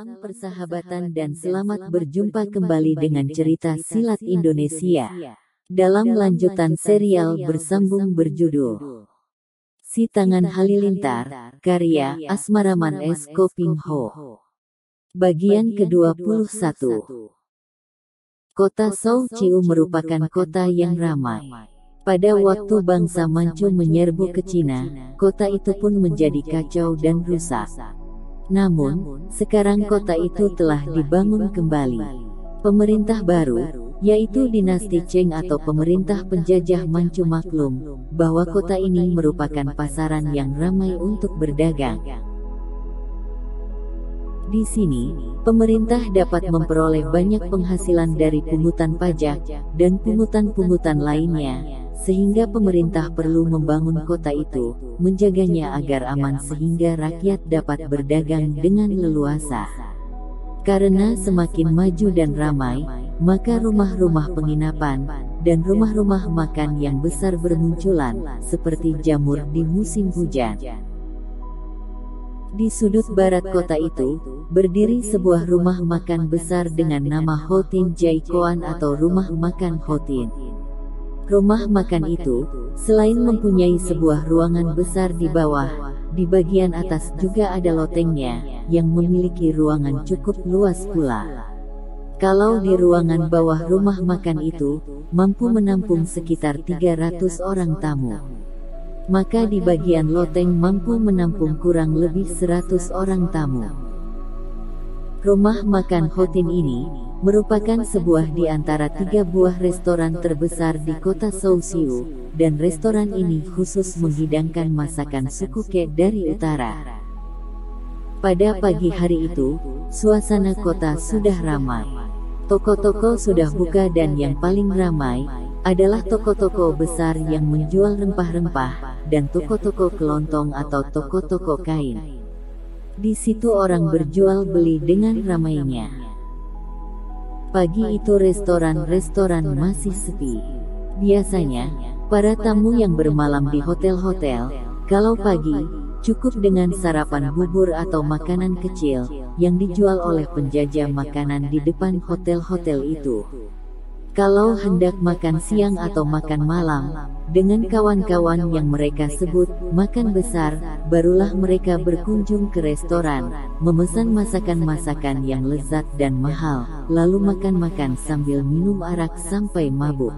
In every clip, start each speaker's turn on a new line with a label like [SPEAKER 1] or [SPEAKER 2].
[SPEAKER 1] Salam persahabatan dan selamat berjumpa kembali dengan cerita silat Indonesia. Dalam lanjutan serial bersambung berjudul Si Tangan Halilintar, karya Asmaraman S. Kopingho. Bagian ke-21. Kota Sau Chiu merupakan kota yang ramai. Pada waktu bangsa Manchu menyerbu ke Cina, kota itu pun menjadi kacau dan rusak. Namun, sekarang kota itu telah dibangun kembali. Pemerintah baru, yaitu dinasti Cheng atau pemerintah penjajah Manchu maklum, bahwa kota ini merupakan pasaran yang ramai untuk berdagang. Di sini, pemerintah dapat memperoleh banyak penghasilan dari pungutan pajak, dan pungutan-pungutan lainnya, sehingga pemerintah perlu membangun kota itu, menjaganya agar aman sehingga rakyat dapat berdagang dengan leluasa. Karena semakin maju dan ramai, maka rumah-rumah penginapan, dan rumah-rumah makan yang besar bermunculan, seperti jamur di musim hujan. Di sudut barat kota itu, berdiri sebuah rumah makan besar dengan nama Hotin Jai Koan atau Rumah Makan Hotin. Rumah makan itu, selain mempunyai sebuah ruangan besar di bawah, di bagian atas juga ada lotengnya, yang memiliki ruangan cukup luas pula. Kalau di ruangan bawah rumah makan itu, mampu menampung sekitar 300 orang tamu. Maka di bagian loteng mampu menampung kurang lebih 100 orang tamu. Rumah makan Hotin ini merupakan sebuah di antara 3 buah restoran terbesar di kota Sau Chiu, dan restoran ini khusus menghidangkan masakan suku Ke dari utara. Pada pagi hari itu, suasana kota sudah ramai. Toko-toko sudah buka dan yang paling ramai adalah toko-toko besar yang menjual rempah-rempah, dan toko-toko kelontong atau toko-toko kain. Di situ orang berjual beli dengan ramainya. Pagi itu restoran-restoran masih sepi. Biasanya, para tamu yang bermalam di hotel-hotel, kalau pagi, cukup dengan sarapan bubur atau makanan kecil, yang dijual oleh penjajah makanan di depan hotel-hotel itu. Kalau hendak makan siang atau makan malam, dengan kawan-kawan yang mereka sebut makan besar, barulah mereka berkunjung ke restoran, memesan masakan-masakan yang lezat dan mahal, lalu makan-makan sambil minum arak sampai mabuk.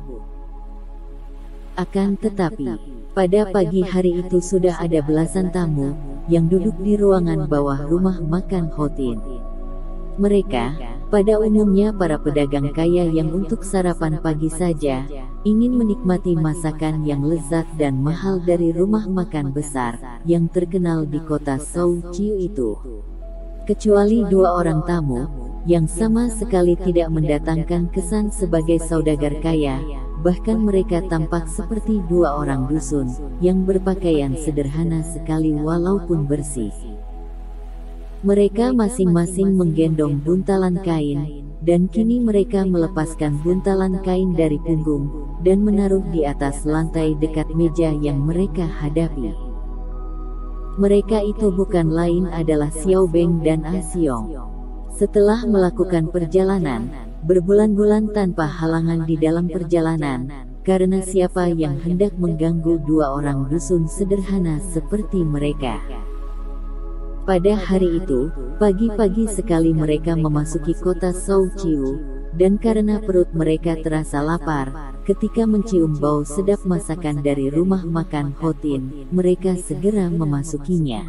[SPEAKER 1] Akan tetapi, pada pagi hari itu sudah ada belasan tamu, yang duduk di ruangan bawah rumah makan Hotin. Mereka, pada umumnya para pedagang kaya yang untuk sarapan pagi saja, ingin menikmati masakan yang lezat dan mahal dari rumah makan besar, yang terkenal di kota Sau Chiu itu. Kecuali 2 orang tamu, yang sama sekali tidak mendatangkan kesan sebagai saudagar kaya, bahkan mereka tampak seperti 2 orang dusun, yang berpakaian sederhana sekali walaupun bersih. Mereka masing-masing menggendong buntalan kain, dan kini mereka melepaskan buntalan kain dari punggung, dan menaruh di atas lantai dekat meja yang mereka hadapi. Mereka itu bukan lain adalah Xiao Beng dan Ah Siong. Setelah melakukan perjalanan, berbulan-bulan tanpa halangan di dalam perjalanan, karena siapa yang hendak mengganggu 2 orang dusun sederhana seperti mereka. Pada hari itu, pagi-pagi sekali mereka memasuki kota Sau Chiu, dan karena perut mereka terasa lapar, ketika mencium bau sedap masakan dari rumah makan Hotin, mereka segera memasukinya.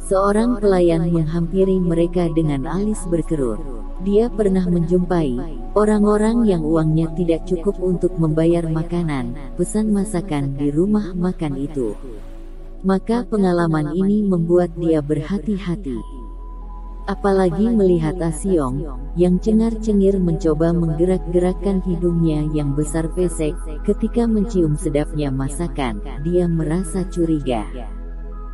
[SPEAKER 1] Seorang pelayan menghampiri mereka dengan alis berkerut. Dia pernah menjumpai orang-orang yang uangnya tidak cukup untuk membayar makanan, pesan masakan di rumah makan itu. Maka pengalaman ini membuat dia berhati-hati. Apalagi melihat Ah Siong, yang cengar-cengir mencoba menggerak-gerakkan hidungnya yang besar pesek, ketika mencium sedapnya masakan, dia merasa curiga.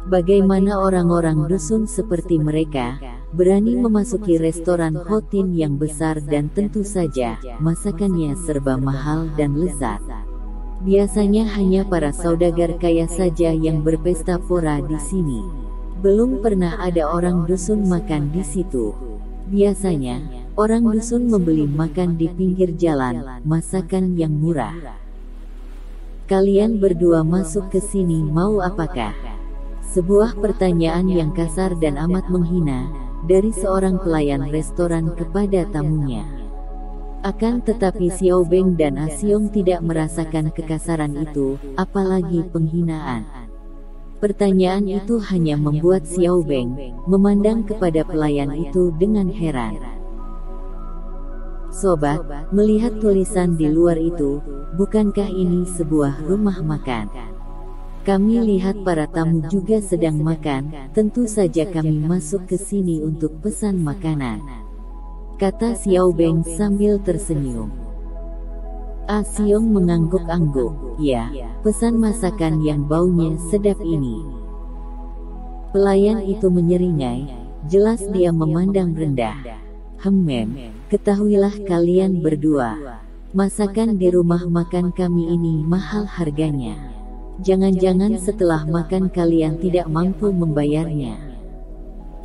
[SPEAKER 1] Bagaimana orang-orang dusun seperti mereka, berani memasuki restoran Hotin yang besar dan tentu saja, masakannya serba mahal dan lezat. Biasanya hanya para saudagar kaya saja yang berpesta pora di sini. Belum pernah ada orang dusun makan di situ. Biasanya, orang dusun membeli makan di pinggir jalan, masakan yang murah. Kalian berdua masuk ke sini mau apakah? Sebuah pertanyaan yang kasar dan amat menghina, dari seorang pelayan restoran kepada tamunya. Akan tetapi Xiao Beng dan Ah Siong tidak merasakan kekasaran itu, apalagi penghinaan. Pertanyaan itu hanya membuat Xiao Beng memandang kepada pelayan itu dengan heran. Sobat, melihat tulisan di luar itu, bukankah ini sebuah rumah makan? Kami lihat para tamu juga sedang makan, tentu saja kami masuk ke sini untuk pesan makanan, kata Xiao Beng sambil tersenyum. Ah Siong mengangguk-angguk. Ya, pesan masakan yang baunya sedap ini. Pelayan itu menyeringai, jelas dia memandang rendah. Ketahuilah kalian berdua, masakan di rumah makan kami ini mahal harganya. Jangan-jangan setelah makan kalian tidak mampu membayarnya.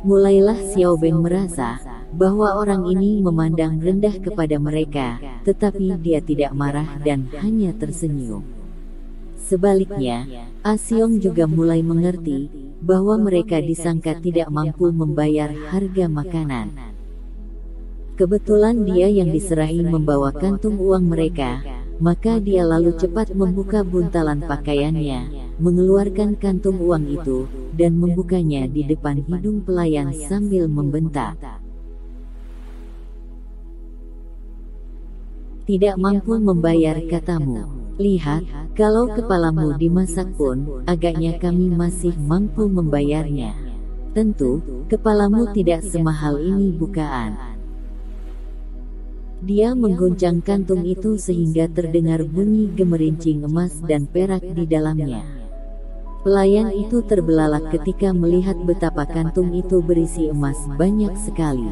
[SPEAKER 1] Mulailah Xiao Beng merasa bahwa orang ini memandang rendah kepada mereka, tetapi dia tidak marah dan hanya tersenyum. Sebaliknya, Ah Siong juga mulai mengerti bahwa mereka disangka tidak mampu membayar harga makanan. Kebetulan dia yang diserahi membawa kantung uang mereka, maka dia lalu cepat membuka buntalan pakaiannya, mengeluarkan kantung uang itu, dan membukanya di depan hidung pelayan sambil membentak. Tidak mampu membayar katamu. Lihat, kalau kepalamu dimasak pun, agaknya kami masih mampu membayarnya. Tentu, kepalamu tidak semahal ini bukaan. Dia mengguncang kantung itu sehingga terdengar bunyi gemerincing emas dan perak di dalamnya. Pelayan itu terbelalak ketika melihat betapa kantung itu berisi emas banyak sekali.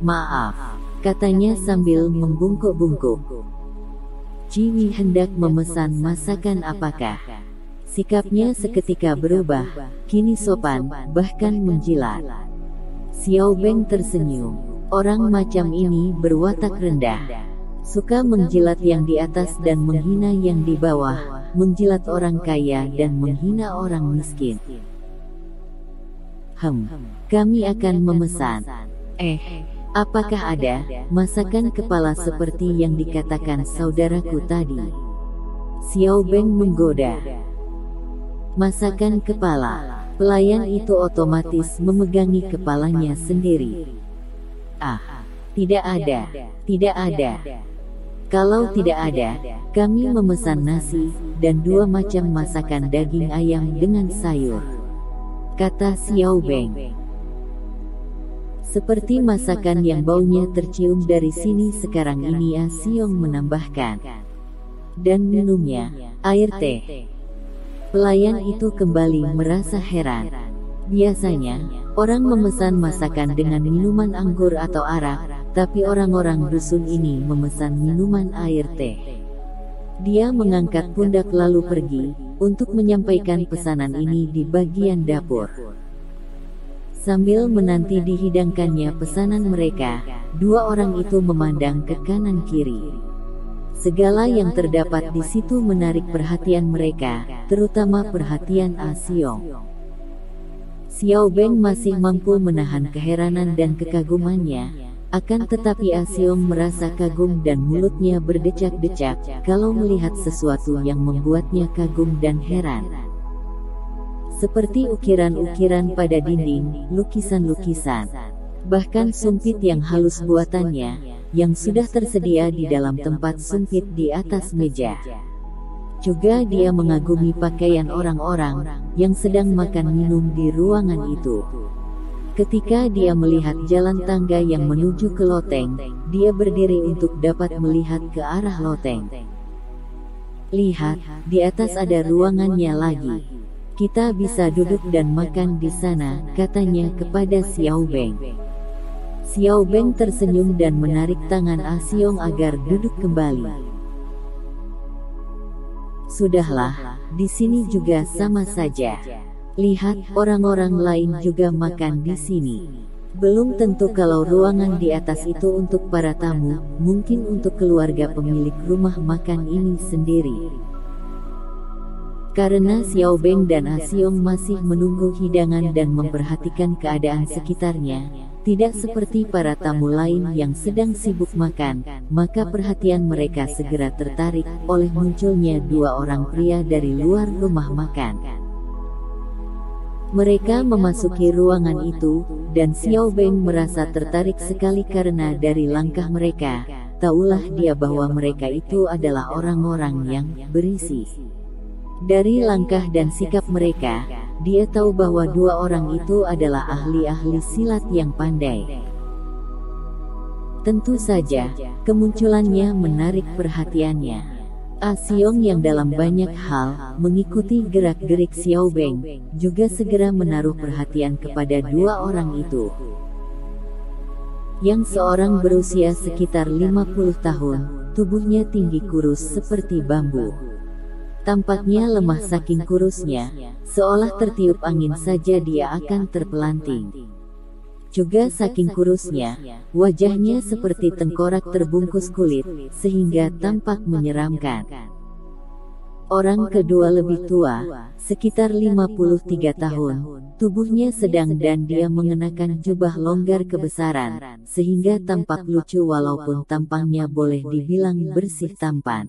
[SPEAKER 1] Maaf, katanya sambil membungkuk-bungkuk. Ciwi hendak memesan masakan apakah? Sikapnya seketika berubah, kini sopan, bahkan menjilat. Xiao Beng tersenyum. Orang macam ini berwatak rendah. Suka menjilat yang di atas dan menghina yang di bawah, menjilat orang kaya dan menghina orang miskin. Kami akan memesan. Apakah ada masakan kepala seperti yang dikatakan saudaraku tadi? Xiao Beng menggoda. Masakan kepala. Pelayan itu otomatis memegangi kepalanya sendiri. Tidak ada. Kalau tidak ada, kami memesan nasi, dan 2 macam masakan daging ayam dengan sayur, kata Xiao Beng. Seperti masakan yang baunya tercium dari sini sekarang ini, Ah Siong menambahkan. Dan minumnya, air teh. Pelayan itu kembali merasa heran. Biasanya, orang memesan masakan dengan minuman anggur atau arak, tapi orang-orang dusun ini memesan minuman air teh. Dia mengangkat pundak lalu pergi, untuk menyampaikan pesanan ini di bagian dapur. Sambil menanti dihidangkannya pesanan mereka, 2 orang itu memandang ke kanan kiri. Segala yang terdapat di situ menarik perhatian mereka, terutama perhatian Ah Siong. Xiao Beng masih mampu menahan keheranan dan kekagumannya, akan tetapi Ah Siong merasa kagum dan mulutnya berdecak-decak kalau melihat sesuatu yang membuatnya kagum dan heran. Seperti ukiran-ukiran pada dinding, lukisan-lukisan, bahkan sumpit yang halus buatannya, yang sudah tersedia di dalam tempat sumpit di atas meja. Juga dia mengagumi pakaian orang-orang yang sedang makan minum di ruangan itu. Ketika dia melihat jalan tangga yang menuju ke loteng, dia berdiri untuk dapat melihat ke arah loteng. Lihat, di atas ada ruangannya lagi. Kita bisa duduk dan makan di sana, katanya kepada Xiao Beng. Xiao Beng tersenyum dan menarik tangan Ah Siong agar duduk kembali. Sudahlah, di sini juga sama saja. Lihat, orang-orang lain juga makan di sini. Belum tentu kalau ruangan di atas itu untuk para tamu, mungkin untuk keluarga pemilik rumah makan ini sendiri. Karena Xiao Beng dan Ah Siong masih menunggu hidangan dan memperhatikan keadaan sekitarnya, tidak seperti para tamu lain yang sedang sibuk makan, maka perhatian mereka segera tertarik oleh munculnya dua orang pria dari luar rumah makan. Mereka memasuki ruangan itu, dan Xiao Beng merasa tertarik sekali karena dari langkah mereka, taulah dia bahwa mereka itu adalah orang-orang yang berisi. Dari langkah dan sikap mereka, dia tahu bahwa dua orang itu adalah ahli-ahli silat yang pandai. Tentu saja, kemunculannya menarik perhatiannya. Ah Siong yang dalam banyak hal mengikuti gerak-gerik Xiao Beng, juga segera menaruh perhatian kepada dua orang itu. Yang seorang berusia sekitar 50 tahun, tubuhnya tinggi kurus seperti bambu. Tampaknya lemah saking kurusnya, seolah tertiup angin saja dia akan terpelanting. Juga saking kurusnya, wajahnya seperti tengkorak terbungkus kulit, sehingga tampak menyeramkan. Orang kedua lebih tua, sekitar 53 tahun, tubuhnya sedang dan dia mengenakan jubah longgar kebesaran, sehingga tampak lucu walaupun tampangnya boleh dibilang bersih tampan.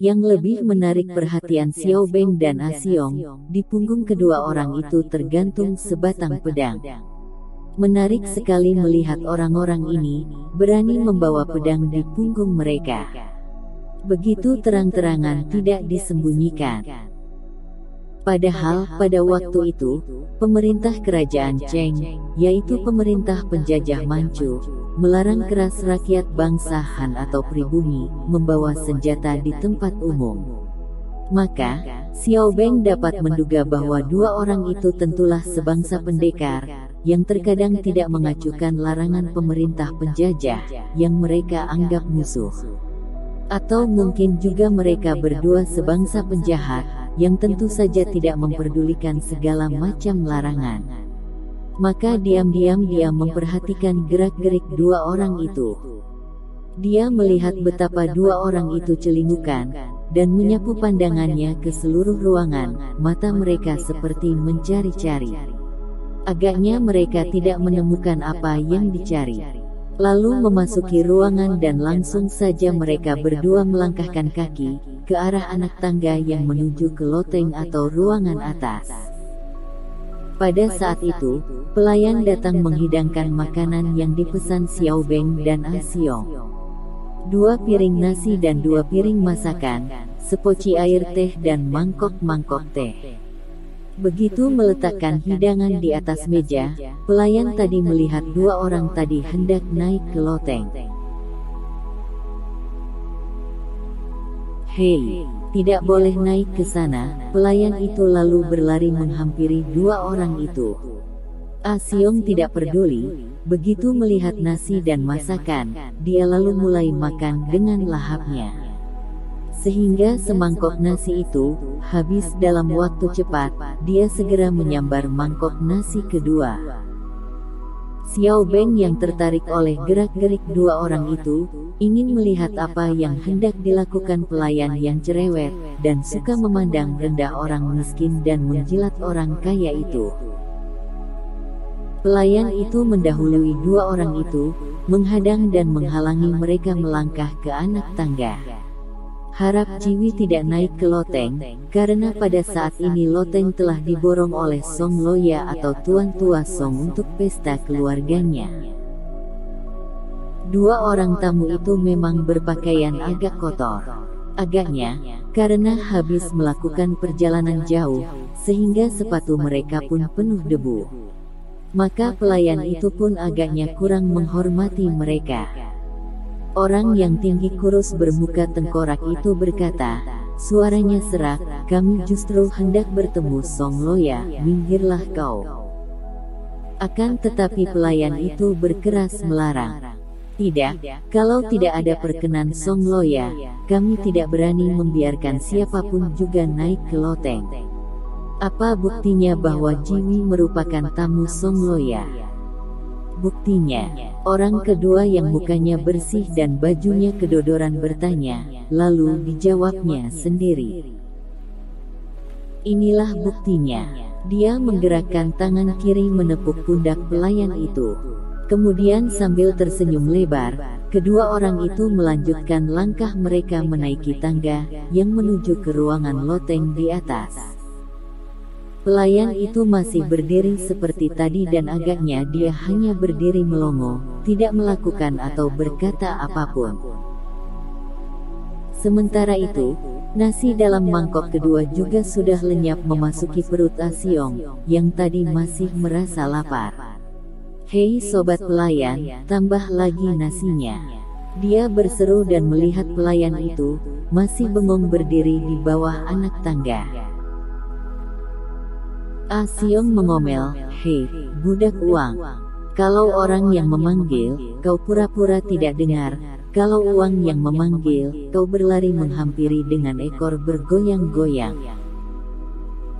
[SPEAKER 1] Yang lebih menarik perhatian Xiao Beng dan Ah Siong, di punggung kedua orang itu tergantung sebatang pedang. Menarik sekali melihat orang-orang ini berani membawa pedang di punggung mereka. Begitu terang-terangan tidak disembunyikan. Padahal pada waktu itu, pemerintah kerajaan Cheng, yaitu pemerintah penjajah Manchu, melarang keras rakyat bangsa Han atau pribumi membawa senjata di tempat umum. Maka, Xiao Beng dapat menduga bahwa dua orang itu tentulah sebangsa pendekar, yang terkadang tidak mengacukan larangan pemerintah penjajah, yang mereka anggap musuh. Atau mungkin juga mereka berdua sebangsa penjahat, yang tentu saja tidak memperdulikan segala macam larangan. Maka diam-diam dia memperhatikan gerak-gerik dua orang itu. Dia melihat betapa dua orang itu celingukan, dan menyapu pandangannya ke seluruh ruangan, mata mereka seperti mencari-cari. Agaknya mereka tidak menemukan apa yang dicari. Lalu memasuki ruangan dan langsung saja mereka berdua melangkahkan kaki ke arah anak tangga yang menuju ke loteng atau ruangan atas. Pada saat itu, pelayan datang menghidangkan makanan yang dipesan Xiao Beng dan Ah Siong. 2 piring nasi dan 2 piring masakan, sepoci air teh dan mangkok-mangkok teh. Begitu meletakkan hidangan di atas meja, pelayan tadi melihat dua orang tadi hendak naik ke loteng. "Hei, tidak boleh naik ke sana," pelayan itu lalu berlari menghampiri dua orang itu. Ah Siong tidak peduli, begitu melihat nasi dan masakan, dia lalu mulai makan dengan lahapnya. Sehingga semangkok nasi itu habis dalam waktu cepat, dia segera menyambar mangkok nasi kedua. Xiao Beng yang tertarik oleh gerak-gerik dua orang itu, ingin melihat apa yang hendak dilakukan pelayan yang cerewet, dan suka memandang rendah orang miskin dan menjilat orang kaya itu. Pelayan itu mendahului dua orang itu, menghadang dan menghalangi mereka melangkah ke anak tangga. Harap Jiwi tidak naik ke loteng, karena pada saat ini loteng telah diborong oleh Song Loya atau Tuan Tua Song untuk pesta keluarganya. Dua orang tamu itu memang berpakaian agak kotor. Agaknya, karena habis melakukan perjalanan jauh, sehingga sepatu mereka pun penuh debu. Maka pelayan itu pun agaknya kurang menghormati mereka. Orang yang tinggi kurus bermuka tengkorak itu berkata, suaranya serak, "Kami justru hendak bertemu Song Loya, minggirlah kau." Akan tetapi pelayan itu berkeras melarang. Tidak, kalau tidak ada perkenan Song Loya, kami tidak berani membiarkan siapapun juga naik ke loteng. Apa buktinya bahwa Jiwi merupakan tamu Song Loya? Buktinya, orang kedua yang mukanya bersih dan bajunya kedodoran bertanya, lalu dijawabnya sendiri. Inilah buktinya. Dia menggerakkan tangan kiri menepuk pundak pelayan itu. Kemudian sambil tersenyum lebar, kedua orang itu melanjutkan langkah mereka menaiki tangga yang menuju ke ruangan loteng di atas. Pelayan itu masih berdiri seperti tadi dan agaknya dia hanya berdiri melongo, tidak melakukan atau berkata apapun. Sementara itu, nasi dalam mangkok kedua juga sudah lenyap memasuki perut Asyong, yang tadi masih merasa lapar. Hei sobat pelayan, tambah lagi nasinya. Dia berseru dan melihat pelayan itu, masih bengong berdiri di bawah anak tangga. Asyong mengomel, hei, budak uang. Kalau orang yang memanggil, kau pura-pura tidak dengar. Kalau uang yang memanggil, kau berlari menghampiri dengan ekor bergoyang-goyang.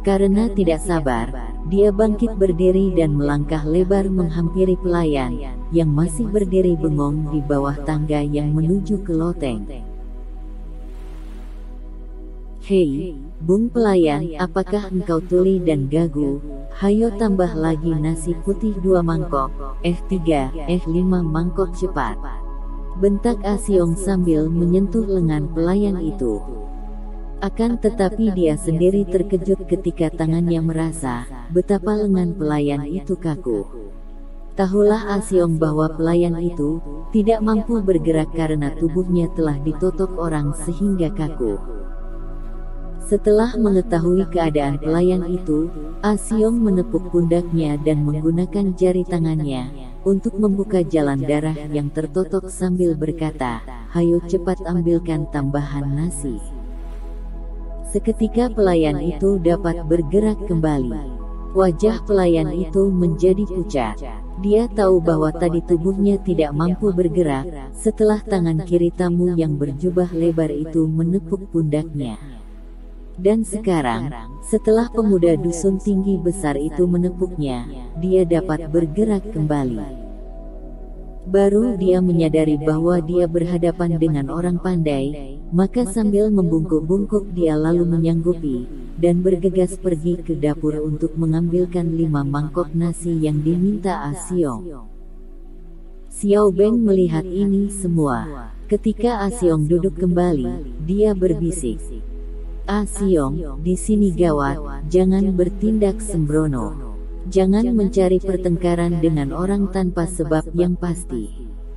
[SPEAKER 1] Karena tidak sabar, dia bangkit berdiri dan melangkah lebar menghampiri pelayan, yang masih berdiri bengong di bawah tangga yang menuju ke loteng. Hei, Bung pelayan, apakah engkau tuli dan gagu? Hayo tambah lagi nasi putih 2 mangkok, 3, 5 mangkok cepat. Bentak Asyong sambil menyentuh lengan pelayan itu. Akan tetapi dia sendiri terkejut ketika tangannya merasa betapa lengan pelayan itu kaku. Tahulah Asyong bahwa pelayan itu tidak mampu bergerak karena tubuhnya telah ditotok orang sehingga kaku. Setelah mengetahui keadaan pelayan itu, Asyong menepuk pundaknya dan menggunakan jari tangannya untuk membuka jalan darah yang tertotok sambil berkata, "Hayo cepat ambilkan tambahan nasi." Seketika pelayan itu dapat bergerak kembali. Wajah pelayan itu menjadi pucat. Dia tahu bahwa tadi tubuhnya tidak mampu bergerak setelah tangan kiri tamu yang berjubah lebar itu menepuk pundaknya. Dan sekarang, setelah pemuda dusun tinggi besar itu menepuknya, dia dapat bergerak kembali. Baru dia menyadari bahwa dia berhadapan dengan orang pandai, maka sambil membungkuk-bungkuk dia lalu menyanggupi, dan bergegas pergi ke dapur untuk mengambilkan 5 mangkok nasi yang diminta Asyong. Xiao Beng melihat ini semua. Ketika Asyong duduk kembali, dia berbisik, "Asyong, di sini gawat, jangan bertindak sembrono. Jangan mencari pertengkaran dengan orang tanpa sebab yang pasti.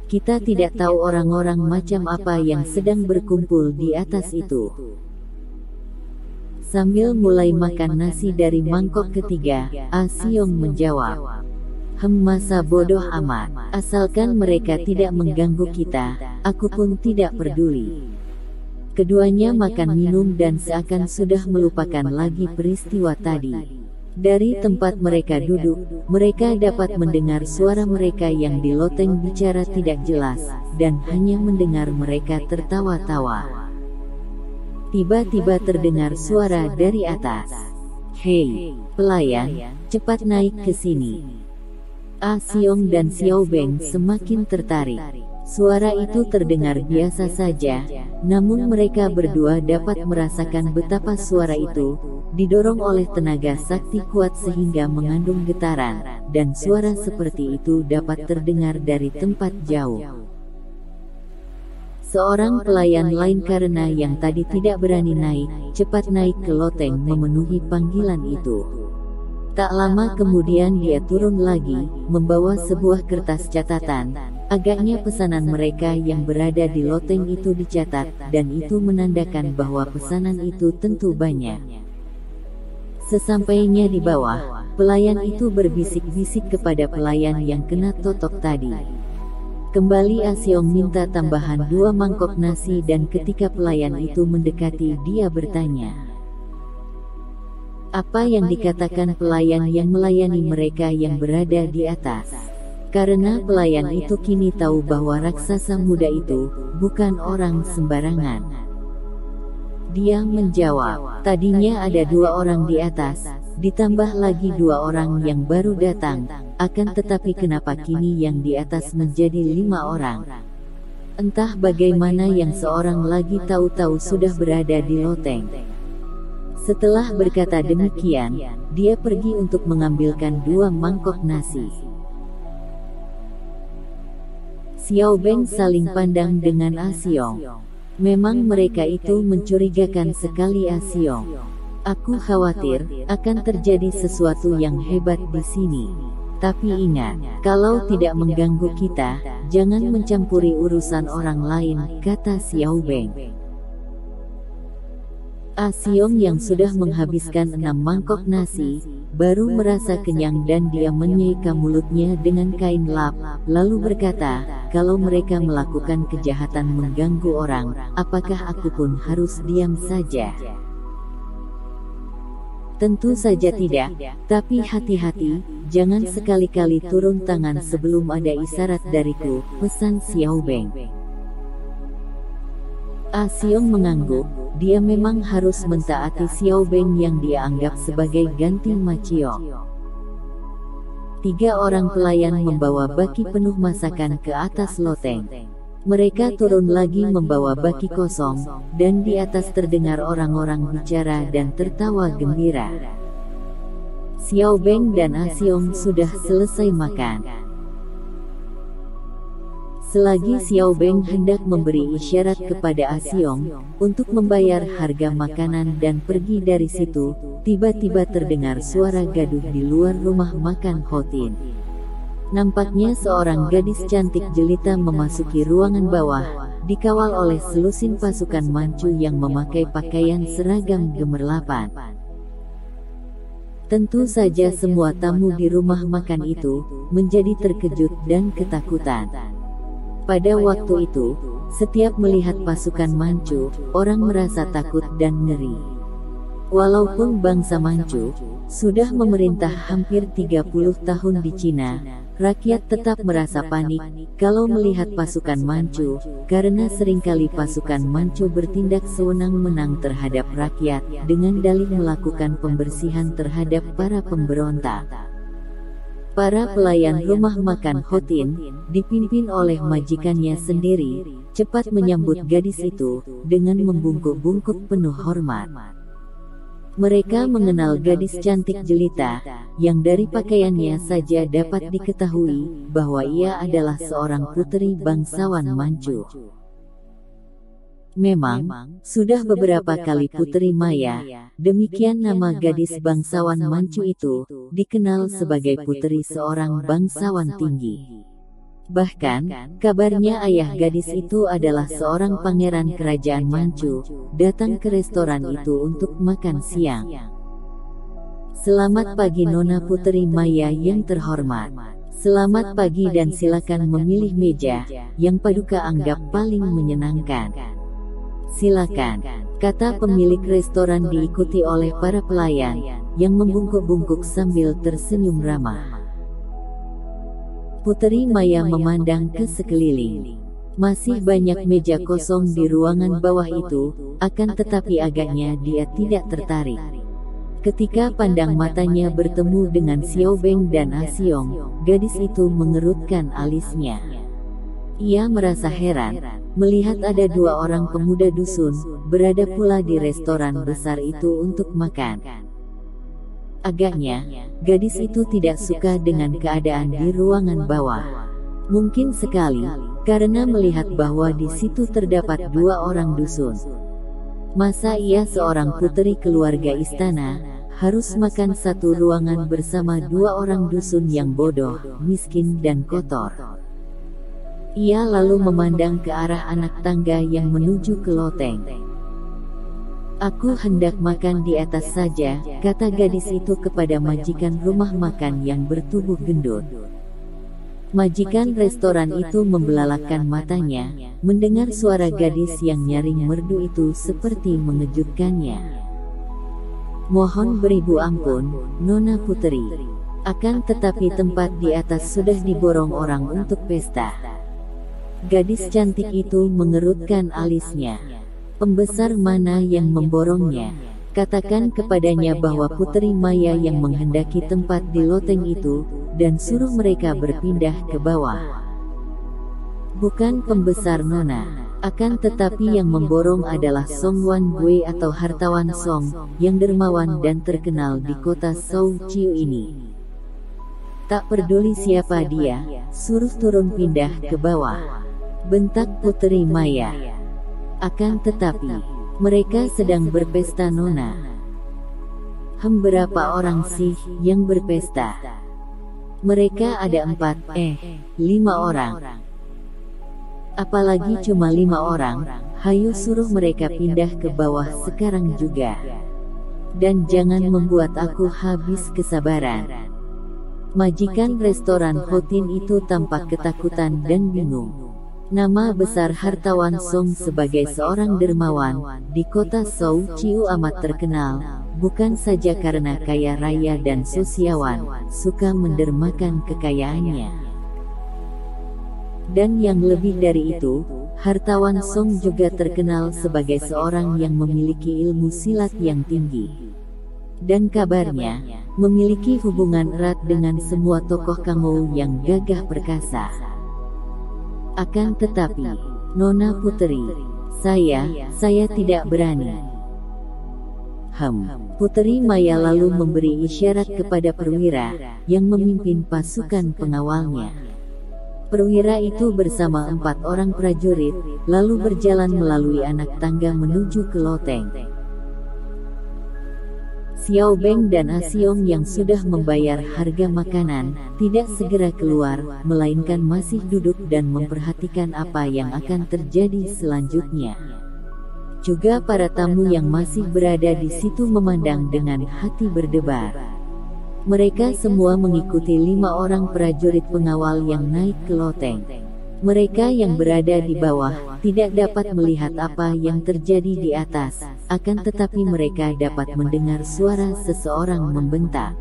[SPEAKER 1] Kita tidak tahu orang-orang macam apa yang sedang berkumpul di atas itu." Sambil mulai makan nasi dari mangkok ketiga, Asyong menjawab, "Masa bodoh amat, asalkan mereka tidak mengganggu kita, aku pun tidak peduli." Keduanya makan minum dan seakan sudah melupakan lagi peristiwa tadi. Dari tempat mereka duduk, mereka dapat mendengar suara mereka yang di loteng bicara tidak jelas, dan hanya mendengar mereka tertawa-tawa. Tiba-tiba terdengar suara dari atas. "Hei, pelayan, cepat naik ke sini." Asyong dan Xiao Beng semakin tertarik. Suara itu terdengar biasa saja, namun mereka berdua dapat merasakan betapa suara itu didorong oleh tenaga sakti kuat sehingga mengandung getaran, dan suara seperti itu dapat terdengar dari tempat jauh. Seorang pelayan lain karena yang tadi tidak berani naik, cepat naik ke loteng memenuhi panggilan itu. Tak lama kemudian dia turun lagi, membawa sebuah kertas catatan. Agaknya pesanan mereka yang berada di loteng itu dicatat, dan itu menandakan bahwa pesanan itu tentu banyak. Sesampainya di bawah, pelayan itu berbisik-bisik kepada pelayan yang kena totok tadi. Kembali Asyong minta tambahan 2 mangkok nasi dan ketika pelayan itu mendekati dia bertanya, "Apa yang dikatakan pelayan yang melayani mereka yang berada di atas?" karena pelayan itu kini tahu bahwa raksasa muda itu bukan orang sembarangan. Dia menjawab, tadinya ada 2 orang di atas, ditambah lagi 2 orang yang baru datang, akan tetapi kenapa kini yang di atas menjadi 5 orang? Entah bagaimana yang seorang lagi tahu-tahu sudah berada di loteng. Setelah berkata demikian, dia pergi untuk mengambilkan 2 mangkok nasi. Xiao Beng saling pandang dengan A Xiong. Memang mereka itu mencurigakan sekali A Xiong. Aku khawatir akan terjadi sesuatu yang hebat di sini. Tapi ingat, kalau tidak mengganggu kita, jangan mencampuri urusan orang lain, kata Xiao Beng. A Xiong yang sudah menghabiskan 6 mangkok nasi, baru merasa kenyang dan dia menyeka mulutnya dengan kain lap, lalu berkata, kalau mereka melakukan kejahatan mengganggu orang, apakah aku pun harus diam saja? Tentu saja tidak, tapi hati-hati, jangan sekali-kali turun tangan sebelum ada isyarat dariku, pesan Xiao Beng. A Xiong mengangguk, dia memang harus mentaati Xiao Beng yang dia anggap sebagai ganti Ma Chiok. 3 orang pelayan membawa baki penuh masakan ke atas loteng. Mereka turun lagi membawa baki kosong, dan di atas terdengar orang-orang bicara dan tertawa gembira. Xiao Beng dan A Xiong sudah selesai makan. Selagi Xiao Beng hendak memberi isyarat kepada A Xiong untuk membayar harga makanan dan pergi dari situ, tiba-tiba terdengar suara gaduh di luar rumah makan Hotin. Nampaknya seorang gadis cantik jelita memasuki ruangan bawah, dikawal oleh selusin pasukan Manchu yang memakai pakaian seragam gemerlapan. Tentu saja semua tamu di rumah makan itu menjadi terkejut dan ketakutan. Pada waktu itu, setiap melihat pasukan Manchu, orang merasa takut dan ngeri. Walaupun bangsa Manchu sudah memerintah hampir 30 tahun di Cina, rakyat tetap merasa panik kalau melihat pasukan Manchu, karena seringkali pasukan Manchu bertindak sewenang-wenang terhadap rakyat dengan dalih melakukan pembersihan terhadap para pemberontak. Para pelayan rumah makan Hotin, dipimpin oleh majikannya sendiri, cepat menyambut gadis itu dengan membungkuk-bungkuk penuh hormat. Mereka mengenal gadis cantik jelita, yang dari pakaiannya saja dapat diketahui bahwa ia adalah seorang puteri bangsawan Manchu. Memang, sudah beberapa kali Puteri Maya, demikian nama gadis bangsawan Manchu itu, dikenal sebagai puteri seorang bangsawan tinggi. Bahkan, kabarnya ayah gadis itu adalah seorang pangeran kerajaan Manchu, datang ke restoran itu untuk makan siang. Selamat pagi Nona Puteri Maya yang terhormat. Selamat pagi dan silakan memilih meja, yang Paduka anggap paling menyenangkan. Silakan, kata pemilik restoran diikuti oleh para pelayan, yang membungkuk-bungkuk sambil tersenyum ramah. Puteri Maya memandang ke sekeliling. Masih banyak meja kosong di ruangan bawah itu, akan tetapi agaknya dia tidak tertarik. Ketika pandang matanya bertemu dengan Xiao Beng dan A Xiong, gadis itu mengerutkan alisnya. Ia merasa heran melihat ada 2 orang pemuda dusun berada pula di restoran besar itu untuk makan. Agaknya, gadis itu tidak suka dengan keadaan di ruangan bawah. Mungkin sekali, karena melihat bahwa di situ terdapat 2 orang dusun. Masa ia seorang puteri keluarga istana, harus makan satu ruangan bersama 2 orang dusun yang bodoh, miskin dan kotor. Ia lalu memandang ke arah anak tangga yang menuju ke loteng. Aku hendak makan di atas saja, kata gadis itu kepada majikan rumah makan yang bertubuh gendut. Majikan restoran itu membelalakkan matanya, mendengar suara gadis yang nyaring merdu itu seperti mengejutkannya. Mohon beribu ampun, Nona Puteri. Akan tetapi tempat di atas sudah diborong orang untuk pesta. Gadis cantik itu mengerutkan alisnya. Pembesar mana yang memborongnya? Katakan kepadanya bahwa Puteri Maya yang menghendaki tempat di loteng itu, dan suruh mereka berpindah ke bawah. Bukan pembesar nona. Akan tetapi yang memborong adalah Song Wan Gue atau hartawan Song, yang dermawan dan terkenal di kota Shou Chiu ini. Tak peduli siapa dia, suruh turun pindah ke bawah, bentak Puteri Maya. Akan tetapi, mereka sedang berpesta nona. Berapa orang sih yang berpesta? Mereka ada 5 orang. Apalagi cuma 5 orang, hayu suruh mereka pindah ke bawah sekarang juga. Dan jangan membuat aku habis kesabaran. Majikan restoran Hotin itu tampak ketakutan dan bingung. Nama besar hartawan Song sebagai seorang dermawan di kota Shou Chiu amat terkenal, bukan saja karena kaya raya dan sosiawan, suka mendermakan kekayaannya. Dan yang lebih dari itu, hartawan Song juga terkenal sebagai seorang yang memiliki ilmu silat yang tinggi. Dan kabarnya, memiliki hubungan erat dengan semua tokoh Kangou yang gagah perkasa. Akan tetapi, Nona Puteri, saya tidak berani. Puteri Maya lalu memberi isyarat kepada perwira, yang memimpin pasukan pengawalnya. Perwira itu bersama 4 orang prajurit, lalu berjalan melalui anak tangga menuju ke loteng. Xiao Beng dan Asiong yang sudah membayar harga makanan, tidak segera keluar, melainkan masih duduk dan memperhatikan apa yang akan terjadi selanjutnya. Juga para tamu yang masih berada di situ memandang dengan hati berdebar. Mereka semua mengikuti 5 orang prajurit pengawal yang naik ke loteng. Mereka yang berada di bawah, tidak dapat melihat apa yang terjadi di atas, akan tetapi mereka dapat mendengar suara seseorang membentak.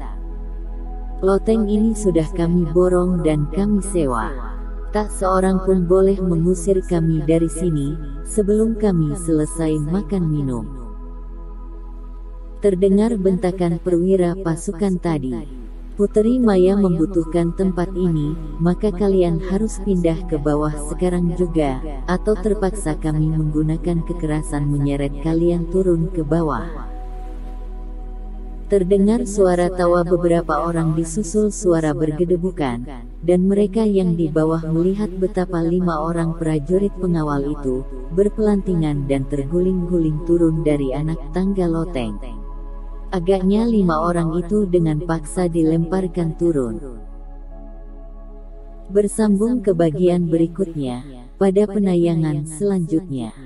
[SPEAKER 1] Loteng ini sudah kami borong dan kami sewa. Tak seorang pun boleh mengusir kami dari sini, sebelum kami selesai makan minum. Terdengar bentakan perwira pasukan tadi. Puteri Maya membutuhkan tempat ini, maka kalian harus pindah ke bawah sekarang juga, atau terpaksa kami menggunakan kekerasan menyeret kalian turun ke bawah. Terdengar suara tawa beberapa orang disusul suara bergedebukan, dan mereka yang di bawah melihat betapa 5 orang prajurit pengawal itu, berpelantingan dan terguling-guling turun dari anak tangga loteng. Agaknya 5 orang itu dengan paksa dilemparkan turun. Bersambung ke bagian berikutnya, pada penayangan selanjutnya.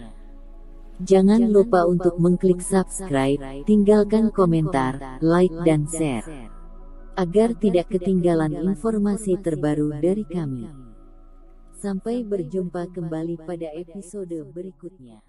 [SPEAKER 1] Jangan lupa untuk mengklik subscribe, tinggalkan komentar, like dan share. Agar tidak ketinggalan informasi terbaru dari kami. Sampai berjumpa kembali pada episode berikutnya.